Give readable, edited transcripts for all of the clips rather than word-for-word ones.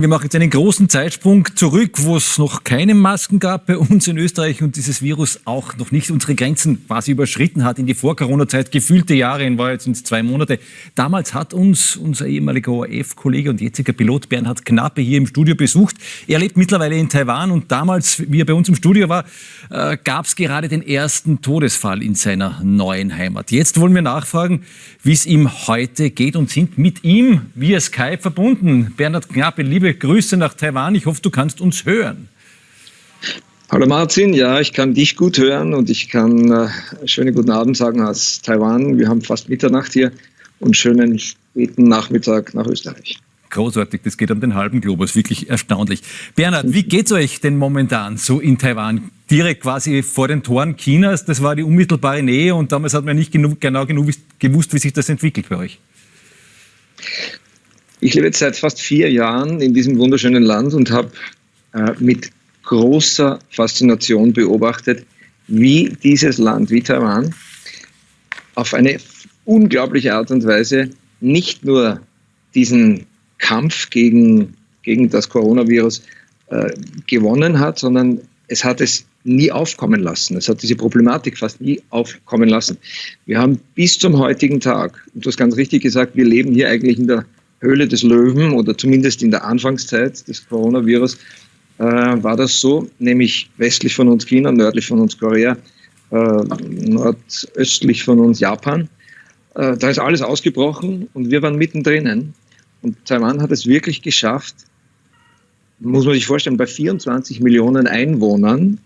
Wir machen jetzt einen großen Zeitsprung zurück, wo es noch keine Masken gab bei uns in Österreich und dieses Virus auch noch nicht unsere Grenzen quasi überschritten hat in die Vor-Corona-Zeit, gefühlte Jahre, in Wahrheit sind es 2 Monate. Damals hat uns unser ehemaliger ORF-Kollege und jetziger Pilot Bernhard Knappe hier im Studio besucht. Er lebt mittlerweile in Taiwan und damals, wie er bei uns im Studio war, gab es gerade den ersten Todesfall in seiner neuen Heimat. Jetzt wollen wir nachfragen, wie es ihm heute geht und sind mit ihm via Skype verbunden. Bernhard Knappe, liebe Grüße nach Taiwan. Ich hoffe, du kannst uns hören. Hallo Martin, ja, ich kann dich gut hören und ich kann schönen guten Abend sagen aus Taiwan. Wir haben fast Mitternacht hier und schönen späten Nachmittag nach Österreich. Großartig, das geht um den halben Globus, wirklich erstaunlich. Bernhard, wie geht's euch denn momentan so in Taiwan? Direkt quasi vor den Toren Chinas, das war die unmittelbare Nähe und damals hat man nicht genau gewusst, wie sich das entwickelt bei euch. Ich lebe jetzt seit fast 4 Jahren in diesem wunderschönen Land und habe mit großer Faszination beobachtet, wie dieses Land, wie Taiwan, auf eine unglaubliche Art und Weise nicht nur diesen Kampf gegen das Coronavirus gewonnen hat, sondern es hat es nie aufkommen lassen. Es hat diese Problematik fast nie aufkommen lassen. Wir haben bis zum heutigen Tag, und du hast ganz richtig gesagt, wir leben hier eigentlich in der Höhle des Löwen oder zumindest in der Anfangszeit des Coronavirus war das so, nämlich westlich von uns China, nördlich von uns Korea, nordöstlich von uns Japan. Da ist alles ausgebrochen und wir waren mittendrin. Und Taiwan hat es wirklich geschafft, muss man sich vorstellen, bei 24 Millionen Einwohnern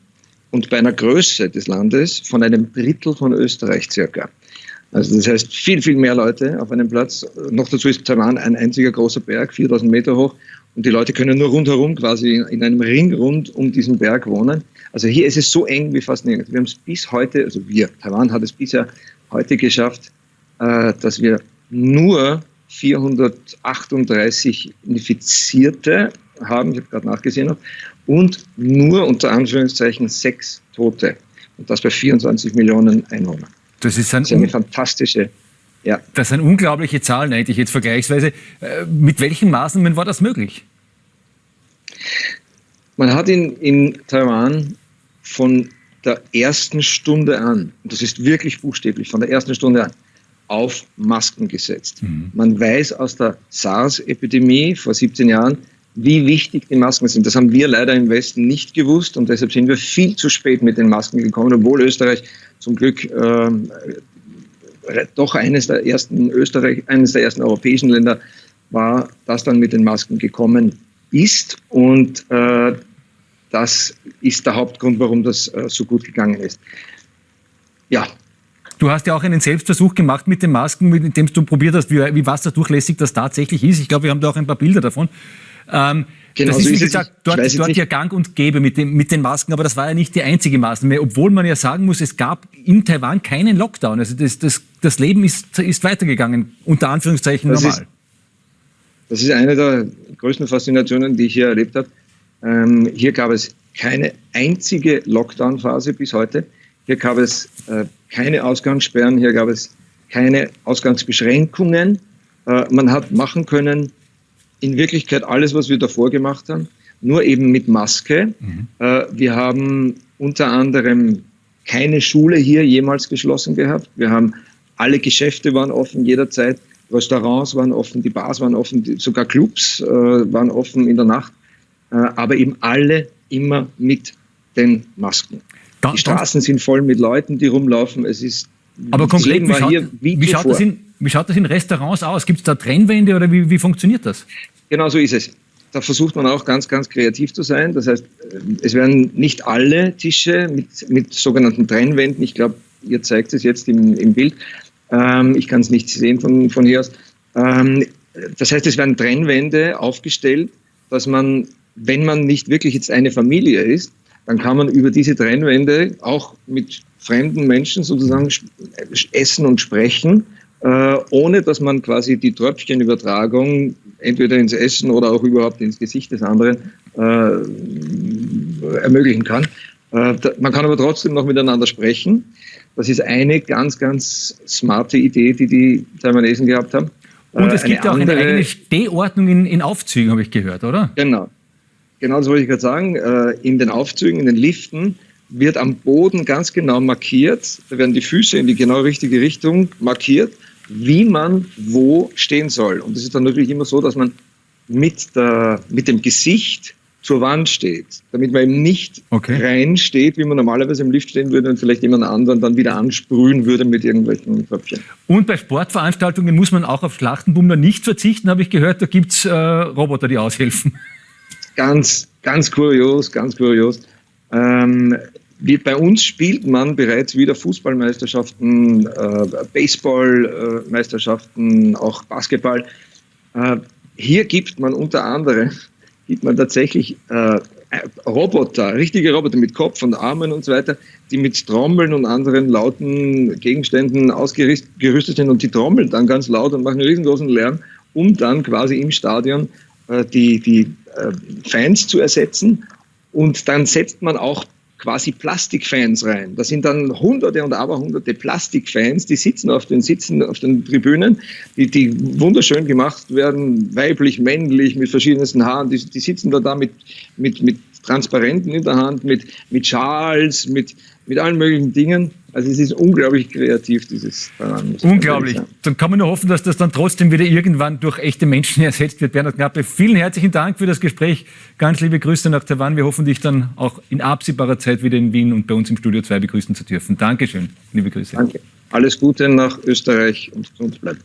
und bei einer Größe des Landes von einem Drittel von Österreich circa. Also das heißt, viel, viel mehr Leute auf einem Platz. Noch dazu ist Taiwan ein einziger großer Berg, 4000 Meter hoch. Und die Leute können nur rundherum quasi in einem Ring rund um diesen Berg wohnen. Also hier ist es so eng wie fast nirgends. Wir haben es bis heute, also Taiwan hat es bisher heute geschafft, dass wir nur 438 Infizierte haben, ich habe gerade nachgesehen, und nur unter Anführungszeichen 6 Tote. Und das bei 24 Millionen Einwohnern. Das ist eine fantastische, ja. Das sind unglaubliche Zahlen eigentlich jetzt vergleichsweise. Mit welchen Maßnahmen war das möglich? Man hat in Taiwan von der ersten Stunde an, und das ist wirklich buchstäblich, von der ersten Stunde an, auf Masken gesetzt. Man weiß aus der SARS-Epidemie vor 17 Jahren, wie wichtig die Masken sind. Das haben wir leider im Westen nicht gewusst und deshalb sind wir viel zu spät mit den Masken gekommen, obwohl Österreich zum Glück doch eines der ersten europäischen Länder war, das dann mit den Masken gekommen ist. Und das ist der Hauptgrund, warum das so gut gegangen ist. Ja. Du hast ja auch einen Selbstversuch gemacht mit den Masken, mit dem du probiert hast, wie wasserdurchlässig das tatsächlich ist. Ich glaube, wir haben da auch ein paar Bilder davon. Genau, das ist, wie gesagt, dort ja gang und gäbe mit den Masken, aber das war ja nicht die einzige Maßnahme, obwohl man ja sagen muss, es gab in Taiwan keinen Lockdown. Also das Leben ist weitergegangen, unter Anführungszeichen normal. Das ist eine der größten Faszinationen, die ich hier erlebt habe. Hier gab es keine einzige Lockdown-Phase bis heute. Hier gab es keine Ausgangssperren, hier gab es keine Ausgangsbeschränkungen. Man hat machen können, in Wirklichkeit alles, was wir davor gemacht haben, nur eben mit Maske. Wir haben unter anderem keine Schule hier jemals geschlossen gehabt. Wir haben, alle Geschäfte waren offen jederzeit, Restaurants waren offen, die Bars waren offen, sogar Clubs waren offen in der Nacht, aber eben alle immer mit den Masken. Die Straßen sind voll mit Leuten, die rumlaufen. Es ist, aber konkret, wie schaut das in Restaurants aus? Gibt es da Trennwände oder wie funktioniert das? Genau so ist es. Da versucht man auch ganz, ganz kreativ zu sein. Das heißt, es werden nicht alle Tische mit sogenannten Trennwänden, ich glaube, ihr zeigt es jetzt im Bild, ich kann es nicht sehen von hier aus. Das heißt, es werden Trennwände aufgestellt, dass man, wenn man nicht wirklich jetzt eine Familie ist, dann kann man über diese Trennwände auch mit fremden Menschen sozusagen essen und sprechen, ohne dass man quasi die Tröpfchenübertragung entweder ins Essen oder auch überhaupt ins Gesicht des anderen ermöglichen kann. Man kann aber trotzdem noch miteinander sprechen. Das ist eine ganz, ganz smarte Idee, die Taiwanesen gehabt haben. Und es gibt ja auch eine eigene Stehordnung in Aufzügen, habe ich gehört, oder? Genau. Genau das wollte ich gerade sagen. In den Aufzügen, in den Liften wird am Boden ganz genau markiert, da werden die Füße in die genau richtige Richtung markiert, wie man wo stehen soll. Und es ist dann natürlich immer so, dass man mit dem Gesicht zur Wand steht, damit man eben nicht rein steht, wie man normalerweise im Lift stehen würde und vielleicht jemand anderen dann wieder ansprühen würde mit irgendwelchen Tröpfchen. Und bei Sportveranstaltungen muss man auch auf Schlachtenbummler nicht verzichten, habe ich gehört, da gibt es Roboter, die aushelfen. Ganz kurios, ganz kurios. Bei uns spielt man bereits wieder Fußballmeisterschaften, Baseballmeisterschaften, auch Basketball. Hier gibt man unter anderem tatsächlich Roboter, richtige Roboter mit Kopf und Armen und so weiter, die mit Trommeln und anderen lauten Gegenständen ausgerüstet sind und die trommeln dann ganz laut und machen einen riesengroßen Lärm, um dann quasi im Stadion die Fans zu ersetzen. Und dann setzt man auch quasi Plastikfans rein. Das sind dann Hunderte und Aberhunderte Plastikfans, die sitzen auf den Tribünen, die wunderschön gemacht werden, weiblich, männlich, mit verschiedensten Haaren. Die sitzen da mit Transparenten in der Hand, mit Schals, mit allen möglichen Dingen. Also es ist unglaublich kreativ, dieses daran. Unglaublich. Dann kann man nur hoffen, dass das dann trotzdem wieder irgendwann durch echte Menschen ersetzt wird. Bernhard Knappe, vielen herzlichen Dank für das Gespräch. Ganz liebe Grüße nach Taiwan. Wir hoffen, dich dann auch in absehbarer Zeit wieder in Wien und bei uns im Studio 2 begrüßen zu dürfen. Dankeschön. Liebe Grüße. Danke. Alles Gute nach Österreich und gesund bleiben.